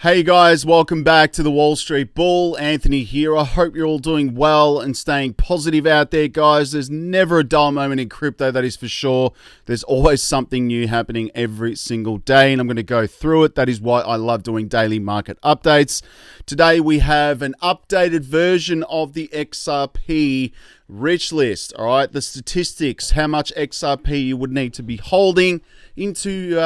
Hey guys, welcome back to the Wall Street Bull. Anthony here. I hope you're all doing well and staying positive out there, guys. There's never a dull moment in crypto, that is for sure. There's always something new happening every single day, and I'm going to go through it. That is why I love doing daily market updates. Today we have an updated version of the Xrp rich list. All right, the statistics, how much Xrp you would need to be holding into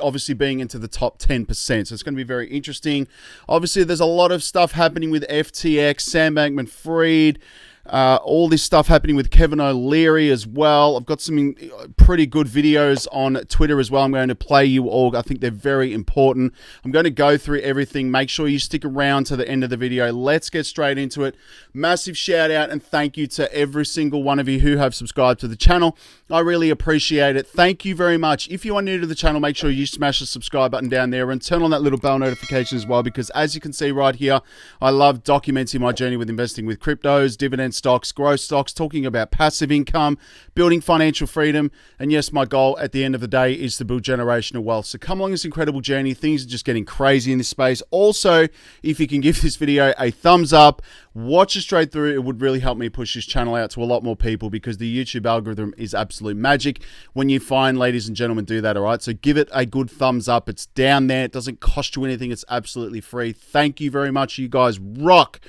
obviously being into the top 10%. So it's going to be very interesting. Obviously, there's a lot of stuff happening with FTX, Sam Bankman-Fried, all this stuff happening with Kevin O'Leary as well. I've got some pretty good videos on Twitter as well. I'm going to play you all. I think they're very important. I'm going to go through everything. Make sure you stick around to the end of the video. Let's get straight into it. Massive shout out and thank you to every single one of you who have subscribed to the channel. I really appreciate it. Thank you very much. If you are new to the channel, make sure you smash the subscribe button down there and turn on that little bell notification as well, because as you can see right here, I love documenting my journey with investing with cryptos, dividend stocks, growth stocks, talking about passive income, building financial freedom, and yes, my goal at the end of the day is to build generational wealth. So come along this incredible journey. Things are just getting crazy in this space. Also, if you can give this video a thumbs up, watch it straight through, it would really help me push this channel out to a lot more people, because the YouTube algorithm is absolute magic when you find, ladies and gentlemen, do that. All right, so give it a good thumbs up. It's down there. It doesn't cost you anything. It's absolutely free. Thank you very much. You guys rock.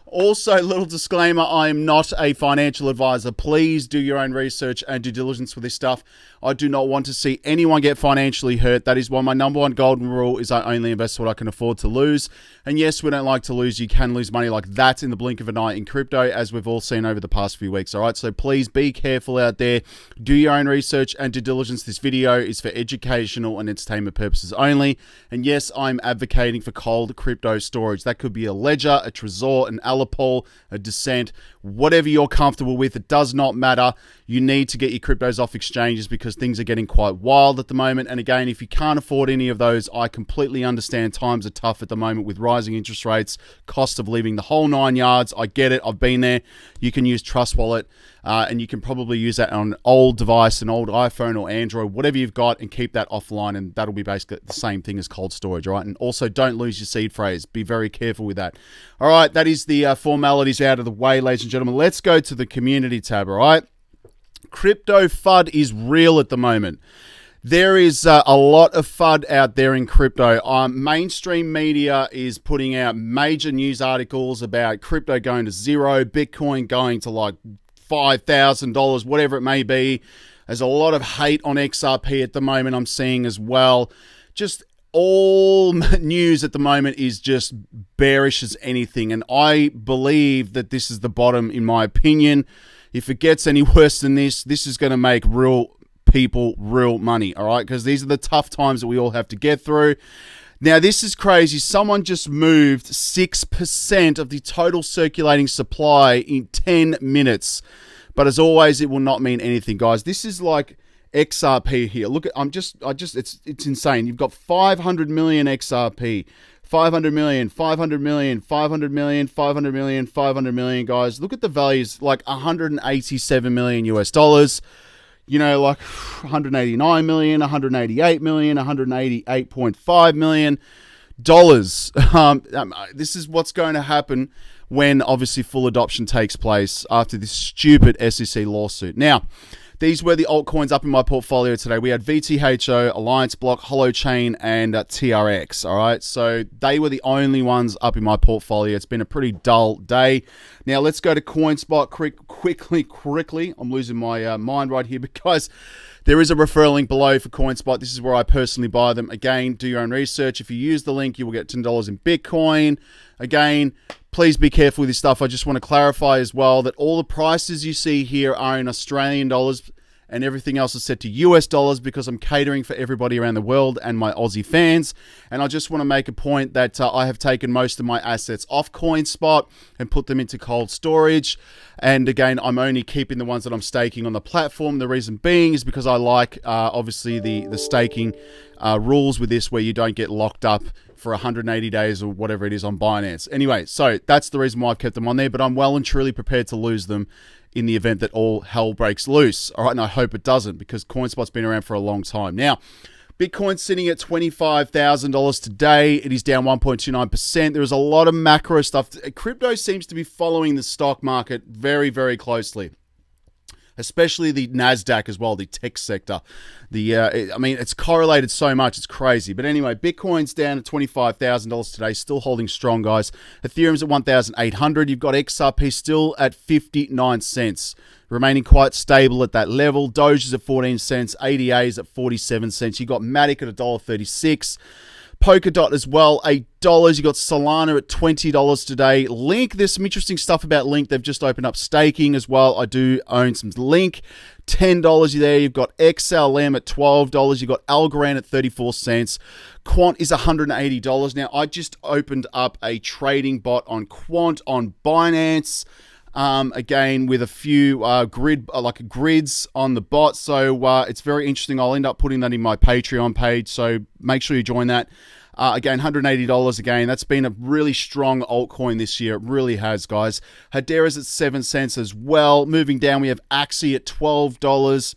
Also, little disclaimer, I am not a financial advisor. Please do your own research and due diligence for this stuff. I do not want to see anyone get financially hurt. That is why my number one golden rule is I only invest what I can afford to lose. And yes, we don't like to lose. You can lose money like that in the blink of an eye in crypto, as we've all seen over the past few weeks. All right, so please be careful out there. Do your own research and due diligence. This video is for educational and entertainment purposes only. And yes, I'm advocating for cold crypto storage. That could be a Ledger, a Trezor, an Alipol, a Descent, whatever you're comfortable with. It does not matter. You need to get your cryptos off exchanges because things are getting quite wild at the moment. And again, if you can't afford any of those, I completely understand times are tough at the moment with rising interest rates, cost of living, the whole 9 yards. I get it. I've been there. You can use Trust Wallet, and you can probably use that on an old device, an old iPhone or Android, whatever you've got, and keep that offline, and that'll be basically the same thing as cold storage, all right? And also, don't lose your seed phrase. Be very careful with that. All right, that is the formalities out of the way, ladies and gentlemen. Let's go to the community tab, all right? Crypto FUD is real at the moment. There is a lot of FUD out there in crypto. Mainstream media is putting out major news articles about crypto going to zero, Bitcoin going to like $5,000, whatever it may be. There's a lot of hate on XRP at the moment, I'm seeing as well. Just all news at the moment is just bearish as anything. And I believe that this is the bottom, in my opinion. If it gets any worse than this, this is going to make real people real money, all right? Because these are the tough times that we all have to get through. Now, this is crazy. Someone just moved 6% of the total circulating supply in 10 minutes. But as always, it will not mean anything, guys. This is like XRP here. Look at, it's insane. You've got 500 million XRP. 500 million, 500 million, 500 million, 500 million, 500 million, guys. Look at the values, like 187 million US dollars. You know, like 189 million, 188 million, 188.5 million dollars. This is what's going to happen when obviously full adoption takes place after this stupid SEC lawsuit. Now, these were the altcoins up in my portfolio today. We had VTHO, Alliance Block, Holochain, and TRX, all right? So they were the only ones up in my portfolio. It's been a pretty dull day. Now, let's go to CoinSpot quickly. I'm losing my mind right here because there is a referral link below for CoinSpot. This is where I personally buy them. Again, do your own research. If you use the link, you will get $10 in Bitcoin. Again, please be careful with this stuff. I just want to clarify as well that all the prices you see here are in Australian dollars and everything else is set to US dollars because I'm catering for everybody around the world and my Aussie fans. And I just want to make a point that I have taken most of my assets off CoinSpot and put them into cold storage. And again, I'm only keeping the ones that I'm staking on the platform. The reason being is because I like, obviously, the staking rules with this where you don't get locked up for 180 days or whatever it is on Binance. Anyway, so that's the reason why I've kept them on there, but I'm well and truly prepared to lose them in the event that all hell breaks loose. All right, and I hope it doesn't because CoinSpot's been around for a long time. Now, Bitcoin's sitting at $25,000 today. It is down 1.29%. There is a lot of macro stuff. Crypto seems to be following the stock market very, very closely, especially the NASDAQ as well, the tech sector. I mean, it's correlated so much, it's crazy. But anyway, Bitcoin's down at $25,000 today, still holding strong, guys. Ethereum's at 1,800. You've got XRP still at 59 cents, remaining quite stable at that level. Doge is at 14 cents. ADA is at 47 cents. You've got Matic at $1.36. Polkadot as well, $8. You got Solana at $20 today. Link, there's some interesting stuff about Link. They've just opened up staking as well. I do own some Link. $10 there. You've got XLM at $12. You've got Algorand at 34 cents. Quant is $180. Now, I just opened up a trading bot on Quant on Binance. Again, with a few grids on the bot. So it's very interesting. I'll end up putting that in my Patreon page. So make sure you join that. Again, $180 again. That's been a really strong altcoin this year. It really has, guys. Hedera's at 7 cents as well. Moving down, we have Axie at $12.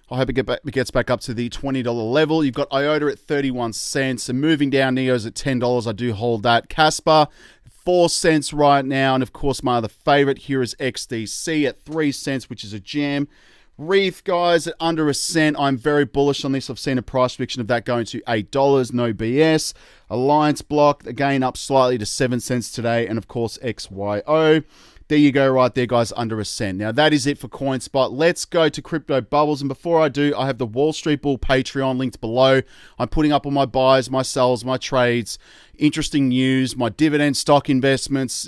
I hope it gets back up to the $20 level. You've got IOTA at 31 cents. And moving down, Neo's at $10. I do hold that. Casper, 4 cents right now. And of course, my other favorite here is XDC at 3 cents, which is a gem. Reef, guys, at under a cent. I'm very bullish on this. I've seen a price prediction of that going to $8. No BS. Alliance Block, again, up slightly to 7 cents today. And of course, XYO. There you go right there, guys, under a cent. Now, that is it for CoinSpot. Let's go to Crypto Bubbles. And before I do, I have the Wall Street Bull Patreon linked below. I'm putting up all my buys, my sells, my trades, interesting news, my dividend stock investments,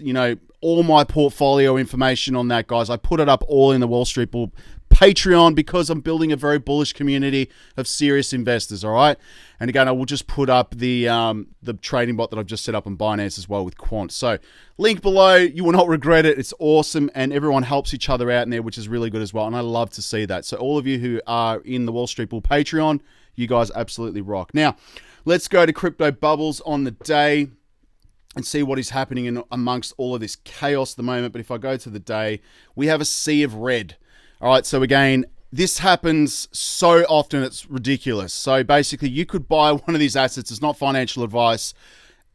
all my portfolio information on that, guys. I put it up all in the Wall Street Bull Patreon because I'm building a very bullish community of serious investors, all right? And again, I will just put up the trading bot that I've just set up on Binance as well with Quant. So link below. You will not regret it. It's awesome, and everyone helps each other out in there, which is really good as well, and I love to see that. So all of you who are in the Wall Street Bull Patreon, you guys absolutely rock. Now, let's go to Crypto Bubbles on the day and see what is happening amongst all of this chaos at the moment. But if I go to the day, we have a sea of red. All right, so again, this happens so often, it's ridiculous. So basically, you could buy one of these assets. It's not financial advice,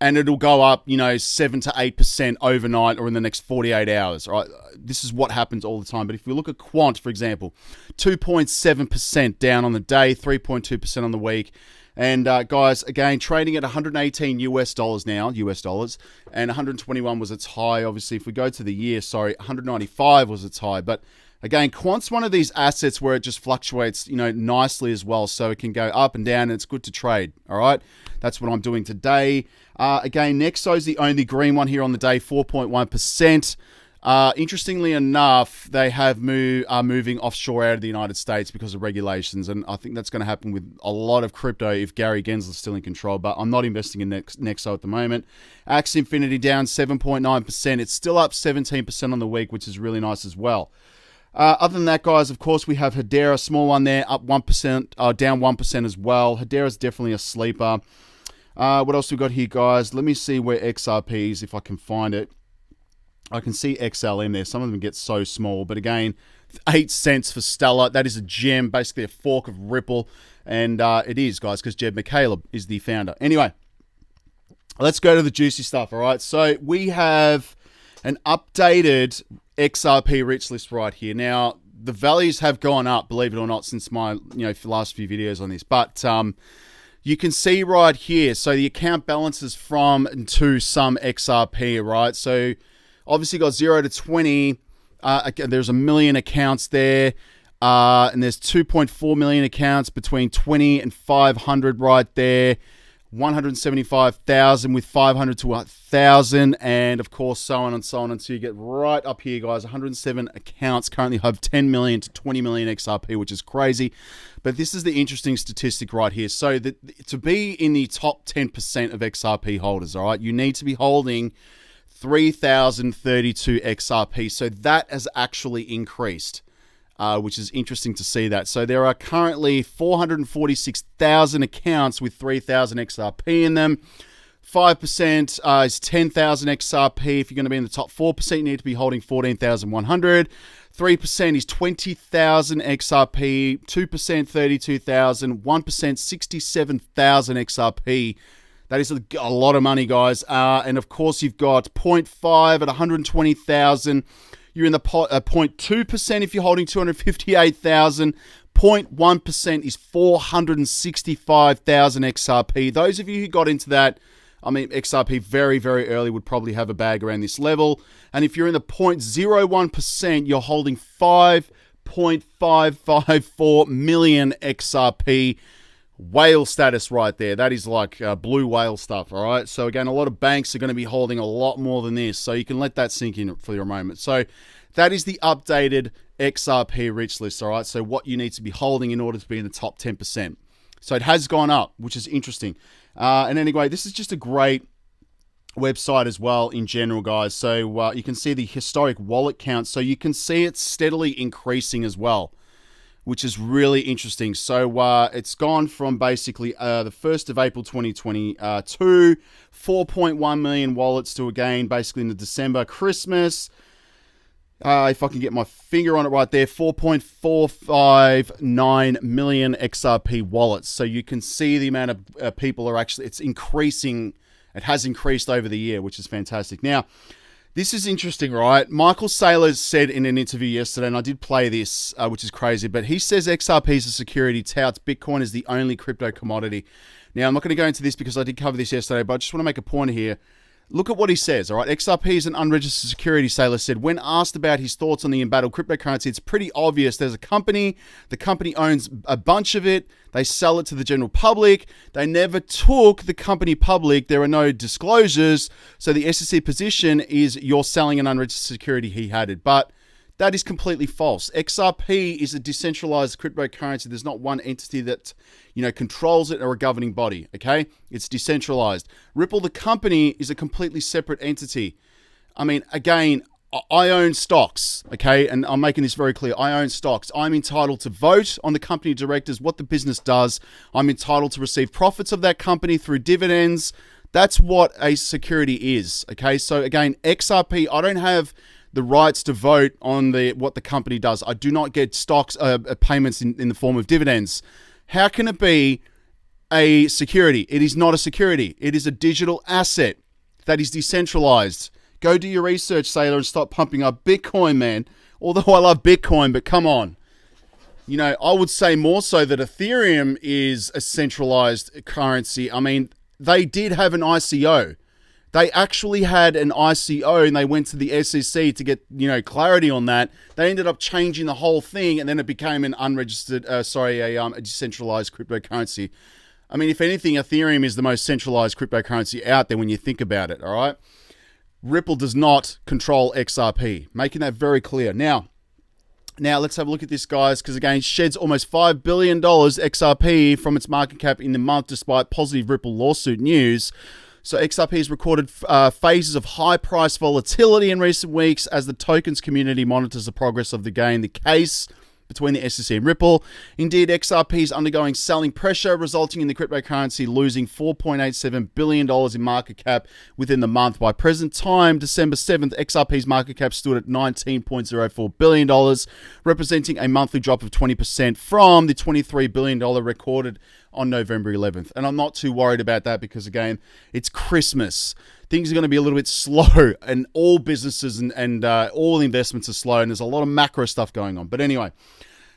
and it'll go up, 7 to 8% overnight or in the next 48 hours. All right, this is what happens all the time. But if we look at Quant, for example, 2.7% down on the day, 3.2% on the week. And guys, again, trading at 118 US dollars now, US dollars, and 121 was its high. Obviously, if we go to the year, 195 was its high. But again, Quant's one of these assets where it just fluctuates, nicely as well. So it can go up and down, and it's good to trade. All right, that's what I'm doing today. Again, Nexo is the only green one here on the day, 4.1%. Interestingly enough, they are moving offshore out of the United States because of regulations, and I think that's going to happen with a lot of crypto if Gary Gensler's still in control, but I'm not investing in Nexo at the moment. Axie Infinity down 7.9%. It's still up 17% on the week, which is really nice as well. Other than that, guys, of course, we have Hedera, small one there, up 1%, down 1% as well. Hedera's definitely a sleeper. What else we got here, guys? Let me see where XRP is, if I can find it. I can see XLM there. Some of them get so small. But again, 8 cents for Stellar. That is a gem, basically a fork of Ripple. And it is, guys, because Jed McCaleb is the founder. Anyway, let's go to the juicy stuff, all right? So we have an updated XRP rich list right here. Now, the values have gone up, believe it or not, since my last few videos on this. But you can see right here, so the account balances from and to some XRP, right? So obviously got 0 to 20. There's 1 million accounts there. And there's 2.4 million accounts between 20 and 500 right there. 175,000 with 500 to 1,000, and of course so on and so on until you get right up here, guys. 107 accounts currently have 10 million to 20 million XRP, which is crazy. But this is the interesting statistic right here. So to be in the top 10% of XRP holders, all right, you need to be holding 3,032 XRP. So that has actually increased. Which is interesting to see that. So there are currently 446,000 accounts with 3,000 XRP in them. 5% is 10,000 XRP. If you're going to be in the top 4%, you need to be holding 14,100. 3% is 20,000 XRP. 2%, 32,000. 1%, 67,000 XRP. That is a lot of money, guys. And of course, you've got 0.5 at 120,000. You're in the 0.2% if you're holding 258,000. 0.1% is 465,000 XRP. Those of you who got into that, I mean, XRP very, very early would probably have a bag around this level. And if you're in the 0.01%, you're holding 5.554 million XRP. Whale status right there. That is like blue whale stuff, all right? So again, a lot of banks are going to be holding a lot more than this. So you can let that sink in for your moment. So that is the updated XRP rich list, all right? So what you need to be holding in order to be in the top 10%. So it has gone up, which is interesting. And anyway, this is just a great website as well in general, guys. So you can see the historic wallet count. So you can see it's steadily increasing as well, which is really interesting. So it's gone from basically the 1st of April 2022, 4.1 million wallets to again, basically in the December Christmas. If I can get my finger on it right there, 4.459 million XRP wallets. So you can see the amount of people are actually, it's increasing. It has increased over the year, which is fantastic. Now, this is interesting, right? Michael Saylor said in an interview yesterday, and I did play this, which is crazy, but he says XRP is a security, touts Bitcoin is the only crypto commodity. Now, I'm not going to go into this because I did cover this yesterday, but I just want to make a point here. Look at what he says, all right? XRP is an unregistered security, Saylor said. When asked about his thoughts on the embattled cryptocurrency, it's pretty obvious. There's a company. The company owns a bunch of it. They sell it to the general public. They never took the company public. There are no disclosures. So the SEC position is you're selling an unregistered security. He had it. But that is completely false. XRP is a decentralized cryptocurrency. There's not one entity that, controls it or a governing body, okay? It's decentralized. Ripple, the company, is a completely separate entity. I mean, again, I own stocks, okay? And I'm making this very clear. I own stocks. I'm entitled to vote on the company directors, what the business does. I'm entitled to receive profits of that company through dividends. That's what a security is, okay? So again, XRP, I don't have the rights to vote on what the company does. I do not get stocks payments in the form of dividends. How can it be a security? It is not a security. It is a digital asset that is decentralized. Go do your research, Saylor, and stop pumping up Bitcoin, man. Although I love Bitcoin, but come on. I would say more so that Ethereum is a centralized currency. I mean, they did have an ICO. They actually had an ICO and they went to the SEC to get, clarity on that. They ended up changing the whole thing and then it became an unregistered, a decentralized cryptocurrency. I mean, if anything, Ethereum is the most centralized cryptocurrency out there when you think about it, all right? Ripple does not control XRP, making that very clear. Now let's have a look at this, guys, because again, it sheds almost $5 billion XRP from its market cap in the month despite positive Ripple lawsuit news. So XRP has recorded phases of high price volatility in recent weeks as the tokens community monitors the progress of the case between the SEC and Ripple. Indeed, XRP is undergoing selling pressure, resulting in the cryptocurrency losing $4.87 billion in market cap within the month. By present time, December 7th, XRP's market cap stood at $19.04 billion, representing a monthly drop of 20% from the $23 billion recorded on November 11th. And I'm not too worried about that because, again, it's Christmas. Things are going to be a little bit slow and all businesses and all investments are slow and there's a lot of macro stuff going on. But anyway,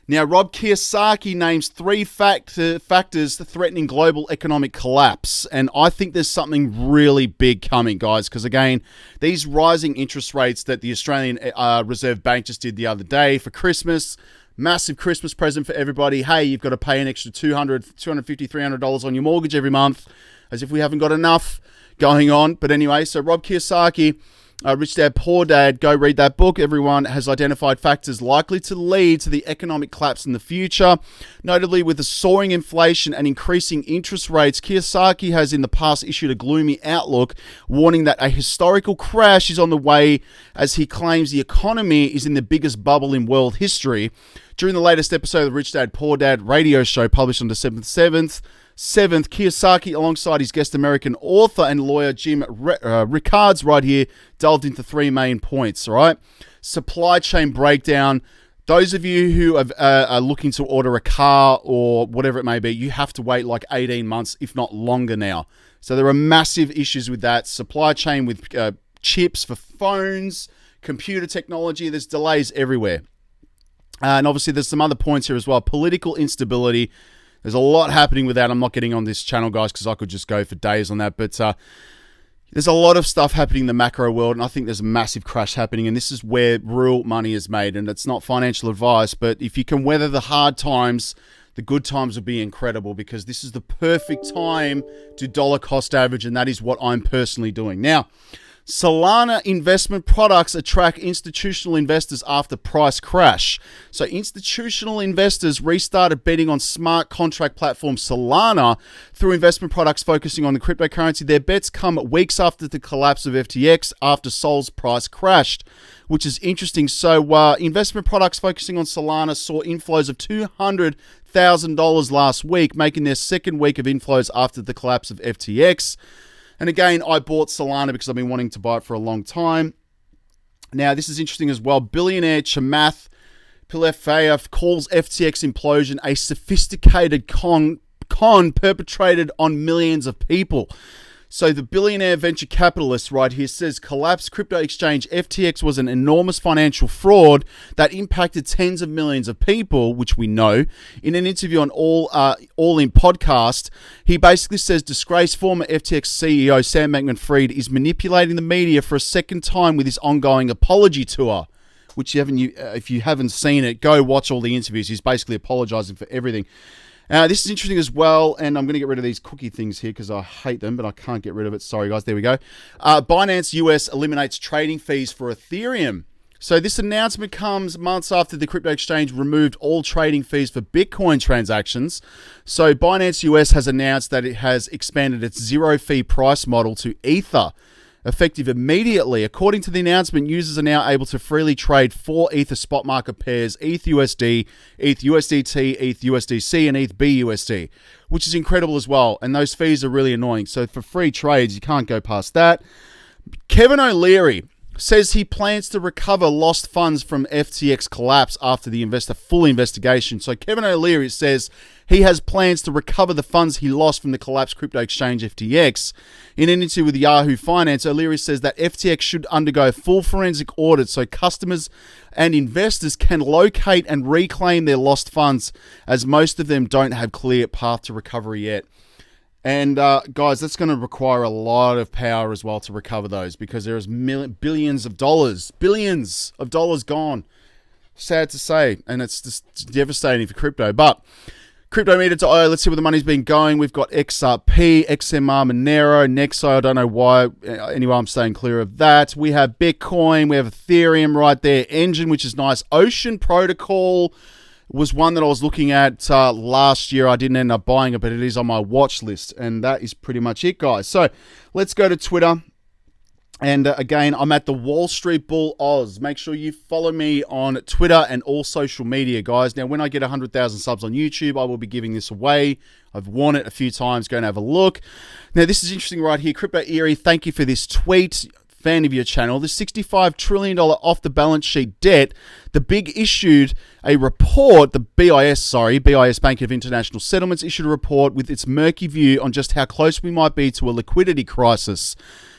now Rob Kiyosaki names 3 factors threatening global economic collapse. And I think there's something really big coming, guys, because again, these rising interest rates that the Australian Reserve Bank just did the other day for Christmas, massive Christmas present for everybody. Hey, you've got to pay an extra $250, $300 on your mortgage every month, as if we haven't got enough going on. But anyway, so Rob Kiyosaki, Rich Dad, Poor Dad, go read that book. Everyone has identified factors likely to lead to the economic collapse in the future. Notably, with the soaring inflation and increasing interest rates, Kiyosaki has in the past issued a gloomy outlook, warning that a historical crash is on the way as he claims the economy is in the biggest bubble in world history. During the latest episode of the Rich Dad, Poor Dad radio show published on December 7th, 7th, Kiyosaki, alongside his guest American author and lawyer Jim Rickards right here, delved into 3 main points, all right? Supply chain breakdown. Those of you who are looking to order a car or whatever it may be, you have to wait like 18 months, if not longer now. So there are massive issues with that. Supply chain with chips for phones, computer technology, there's delays everywhere. And obviously there's some other points here as well. Political instability. There's a lot happening with that. I'm not getting on this channel, guys, because I could just go for days on that. But there's a lot of stuff happening in the macro world, and I think there's a massive crash happening, and this is where real money is made, and it's not financial advice, but if you can weather the hard times, the good times will be incredible, because this is the perfect time to dollar cost average, and that is what I'm personally doing. Now, Solana investment products attract institutional investors after price crash. So institutional investors restarted betting on smart contract platform Solana through investment products focusing on the cryptocurrency. Their bets come weeks after the collapse of FTX after Sol's price crashed, which is interesting. So investment products focusing on Solana saw inflows of $200,000 last week, making their second week of inflows after the collapse of FTX. And again, I bought Solana because I've been wanting to buy it for a long time. Now, this is interesting as well. Billionaire Chamath Palihapitiya calls FTX implosion a sophisticated con perpetrated on millions of people. So the billionaire venture capitalist right here says collapsed crypto exchange FTX was an enormous financial fraud that impacted tens of millions of people, which we know. In an interview on All In podcast, he basically says disgraced former FTX CEO Sam Bankman-Fried is manipulating the media for a second time with his ongoing apology tour, which if you haven't seen it, go watch all the interviews. He's basically apologizing for everything. This is interesting as well, and I'm going to get rid of these cookie things here because I hate them, but I can't get rid of it. Sorry, guys. There we go. Binance US eliminates trading fees for Ethereum. So this announcement comes months after the crypto exchange removed all trading fees for Bitcoin transactions. So Binance US has announced that it has expanded its zero-fee price model to Ether, effective immediately. According to the announcement, users are now able to freely trade 4 Ether spot market pairs, ETH-USD, ETH-USDT, ETH-USDC, and ETH-BUSD, which is incredible as well. And those fees are really annoying. So for free trades, you can't go past that. Kevin O'Leary says he plans to recover lost funds from FTX collapse after the full investigation. So Kevin O'Leary says he has plans to recover the funds he lost from the collapsed crypto exchange FTX. In an interview with Yahoo Finance, O'Leary says that FTX should undergo a full forensic audit so customers and investors can locate and reclaim their lost funds, as most of them don't have clear path to recovery yet. And guys, that's going to require a lot of power as well to recover those, because there is billions of dollars gone. Sad to say, and it's just devastating for crypto. But CryptoMeter.io, let's see where the money's been going. We've got XRP, XMR, Monero, Nexo. I don't know why. Anyway, I'm staying clear of that. We have Bitcoin. We have Ethereum right there. Engine, which is nice. Ocean Protocol was one that I was looking at last year. I didn't end up buying it, but it is on my watch list. And that is pretty much it, guys. So let's go to Twitter. And again, I'm at the Wall Street Bull Oz. Make sure you follow me on Twitter and all social media, guys. Now, when I get 100,000 subs on YouTube, I will be giving this away. I've worn it a few times. Go and have a look. Now, this is interesting right here. Crypto Eerie, thank you for this tweet. Fan of your channel. The $65 trillion off the balance sheet debt. The BIG issued a report, BIS, Bank of International Settlements, issued a report with its murky view on just how close we might be to a liquidity crisis.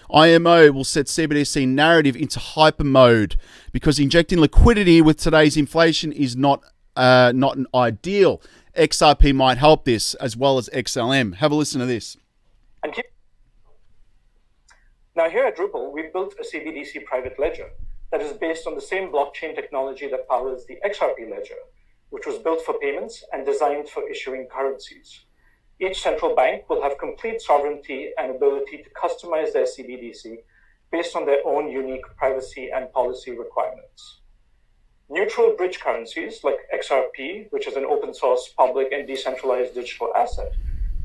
IMO will set CBDC narrative into hyper mode because injecting liquidity with today's inflation is not an ideal. XRP might help this, as well as XLM. Have a listen to this. Now here at Drupal, we've built a CBDC private ledger that is based on the same blockchain technology that powers the Xrp ledger, which was built for payments and designed for issuing currencies. Each central bank will have complete sovereignty and ability to customize their CBDC based on their own unique privacy and policy requirements. Neutral bridge currencies like Xrp, which is an open source, public, and decentralized digital asset,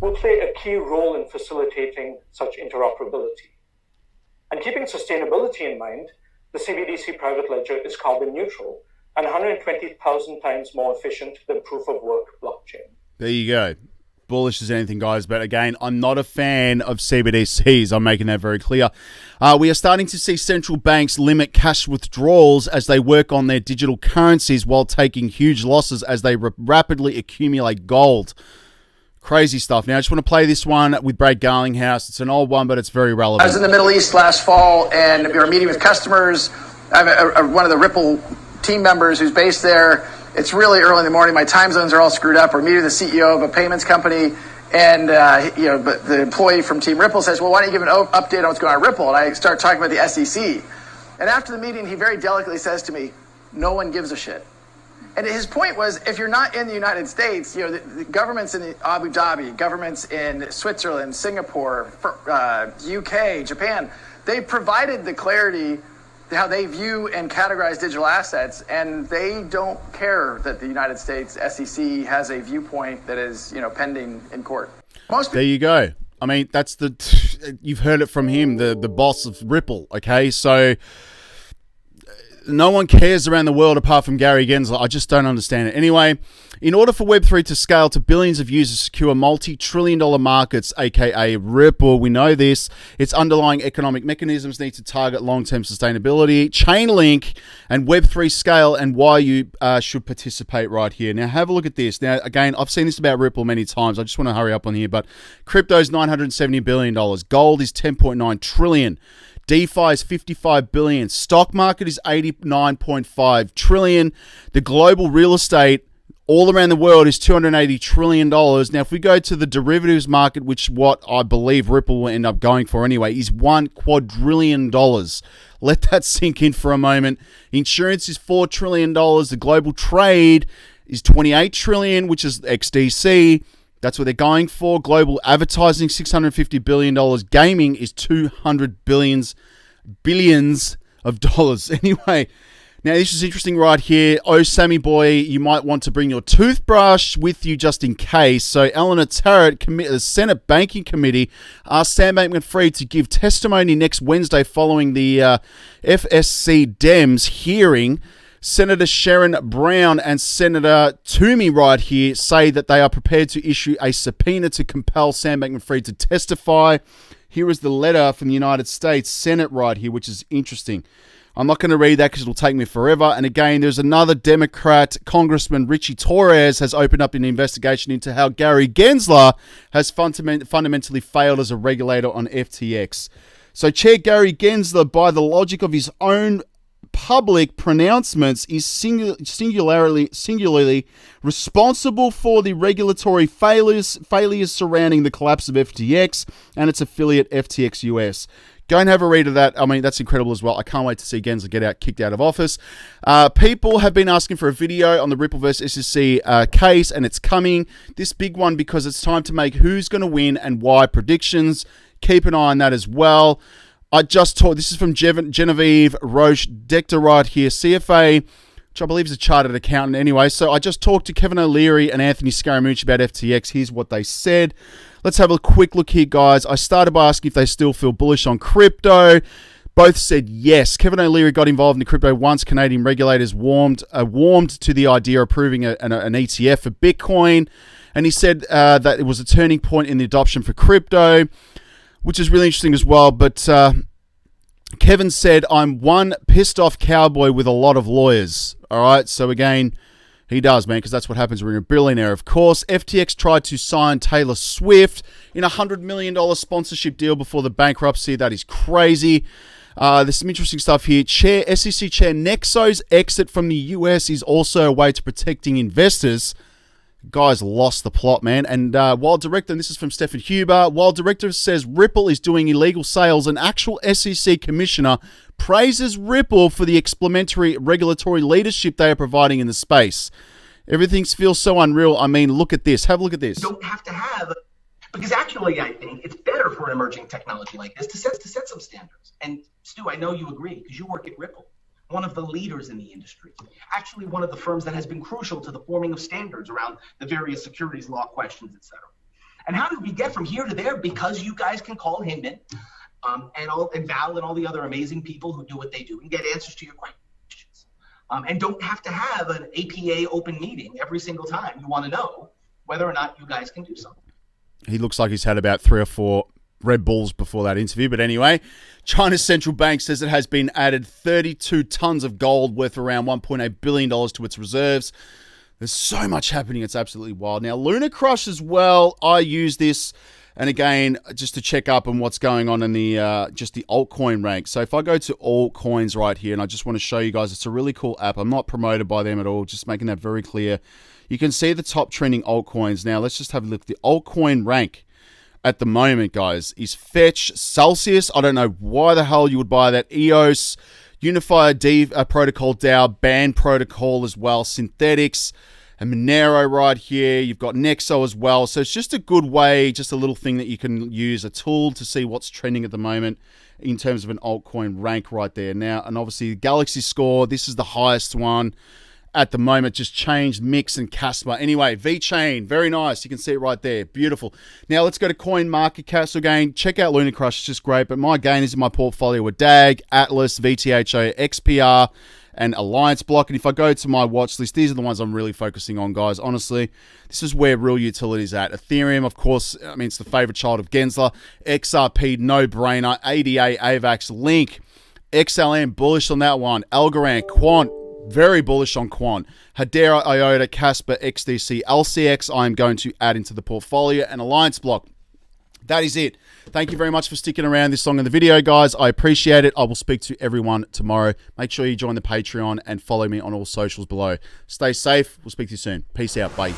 will play a key role in facilitating such interoperability. And keeping sustainability in mind, the CBDC private ledger is carbon neutral and 120,000 times more efficient than proof of work blockchain. There you go. bullish as anything, guys. But again, I'm not a fan of CBDCs. I'm making that very clear. We are starting to see central banks limit cash withdrawals as they work on their digital currencies while taking huge losses as they rapidly accumulate gold. Crazy stuff. Now, I just want to play this one with Brad Garlinghouse. It's an old one, but it's very relevant. I was in the Middle East last fall, and we were meeting with customers. I have one of the Ripple team members who's based there. It's really early in the morning. My time zones are all screwed up. We're meeting the CEO of a payments company, and but the employee from Team Ripple says, "Well, why don't you give an update on what's going on at Ripple?" And I start talking about the SEC. And after the meeting, he very delicately says to me, "No one gives a shit." And his point was, if you're not in the United States, the governments in Abu Dhabi, governments in Switzerland, Singapore, UK, Japan, they provided the clarity how they view and categorize digital assets, and they don't care that the United States SEC has a viewpoint that is, pending in court. There you go. I mean, that's you've heard it from him, the boss of Ripple. Okay, so no one cares around the world apart from Gary Gensler. I just don't understand it. Anyway, in order for Web3 to scale to billions of users, secure multi-trillion-dollar markets, aka Ripple, we know this, its underlying economic mechanisms need to target long-term sustainability, Chainlink, and Web3 scale, and why you should participate right here. Now, have a look at this. Now, again, I've seen this about Ripple many times. I just want to hurry up on here, but crypto is $970 billion. Gold is $10.9 trillion. DeFi is $55 billion. Stock market is $89.5 trillion. The global real estate all around the world is $280 trillion. Now, if we go to the derivatives market, which what I believe Ripple will end up going for anyway, is $1 quadrillion. Let that sink in for a moment. Insurance is $4 trillion. The global trade is $28 trillion, which is XDC. That's what they're going for. Global advertising, $650 billion. Gaming is $200 billions of dollars. Anyway, now this is interesting right here. Oh, Sammy boy, you might want to bring your toothbrush with you just in case. So Eleanor Tarrant, the Senate Banking Committee, asked Sam Bankman-Fried to give testimony next Wednesday following the FSC Dems hearing. Senator Sharon Brown and Senator Toomey right here say that they are prepared to issue a subpoena to compel Sam Bankman-Fried to testify. Here is the letter from the United States Senate right here, which is interesting. I'm not going to read that because it'll take me forever. And again, there's another Democrat, Congressman Richie Torres, has opened up an investigation into how Gary Gensler has fundamentally failed as a regulator on FTX. So Chair Gary Gensler, by the logic of his own public pronouncements, is singularly responsible for the regulatory failures surrounding the collapse of FTX and its affiliate FTX US. Go and have a read of that. I mean, that's incredible as well. I can't wait to see Gensler kicked out of office. People have been asking for a video on the Ripple vs. SEC case, and it's coming. This big one because it's time to make who's going to win and why predictions. Keep an eye on that as well. I just talked, this is from Genevieve Roche Dector right here, CFA, which I believe is a chartered accountant anyway. So I just talked to Kevin O'Leary and Anthony Scaramucci about FTX. Here's what they said. Let's have a quick look here, guys. I started by asking if they still feel bullish on crypto. Both said yes. Kevin O'Leary got involved in the crypto once Canadian regulators warmed to the idea of approving an ETF for Bitcoin. And he said that it was a turning point in the adoption for crypto, which is really interesting as well. But Kevin said, I'm one pissed off cowboy with a lot of lawyers. All right. So again, he does, man, because that's what happens when you're a billionaire, of course. FTX tried to sign Taylor Swift in a $100 million sponsorship deal before the bankruptcy. That is crazy. There's some interesting stuff here. SEC Chair Nexo's exit from the US is also a way to protecting investors. Guys lost the plot, man. And while director, and this is from Stephen Huber, while director says Ripple is doing illegal sales, an actual SEC commissioner praises Ripple for the explanatory regulatory leadership they are providing in the space. Everything feels so unreal. I mean, look at this. Have a look at this. You don't have to have, because actually I think it's better for an emerging technology like this to set some standards. And Stu, I know you agree because you work at Ripple, one of the leaders in the industry, actually one of the firms that has been crucial to the forming of standards around the various securities law questions, et cetera. And how did we get from here to there? Because you guys can call him in and Val and all the other amazing people who do what they do and get answers to your questions. And don't have to have an APA open meeting every single time you want to know whether or not you guys can do something. He looks like he's had about 3 or 4 Red Bulls before that interview. But anyway, China's central bank says it has been added 32 tons of gold worth around $1.8 billion to its reserves. There's so much happening. It's absolutely wild. Now, Lunar Crush as well. I use this, and again, just to check up on what's going on in the just the altcoin rank. So if I go to altcoins right here, and I just want to show you guys, it's a really cool app. I'm not promoted by them at all, just making that very clear. You can see the top trending altcoins. Now, let's just have a look. The altcoin rank at the moment, guys, is Fetch, Celsius. I don't know why the hell you would buy that. EOS, Unified Protocol DAO, Band Protocol as well, Synthetics, and Monero right here. You've got Nexo as well. So it's just a good way, just a little thing that you can use, a tool to see what's trending at the moment in terms of an altcoin rank right there. Now, and obviously Galaxy Score, this is the highest one at the moment, just changed Mix and Casper. Anyway, VeChain, very nice. You can see it right there. Beautiful. Now let's go to CoinMarketCap. So again, check out Lunar Crush. It's just great. But my gainers in my portfolio were DAG, Atlas, VTHO, XPR, and Alliance Block. And if I go to my watch list, these are the ones I'm really focusing on, guys. Honestly, this is where real utility is at. Ethereum, of course, I mean, it's the favorite child of Gensler. XRP, no-brainer. ADA, AVAX, Link, XLM, bullish on that one. Algorand, Quant, very bullish on Quant. Hedera, IOTA, Casper, XDC, LCX, I'm going to add into the portfolio, and Alliance Block. That is it. Thank you very much for sticking around this long in the video, guys. I appreciate it. I will speak to everyone tomorrow. Make sure you join the Patreon and follow me on all socials below. Stay safe. We'll speak to you soon. Peace out. Bye.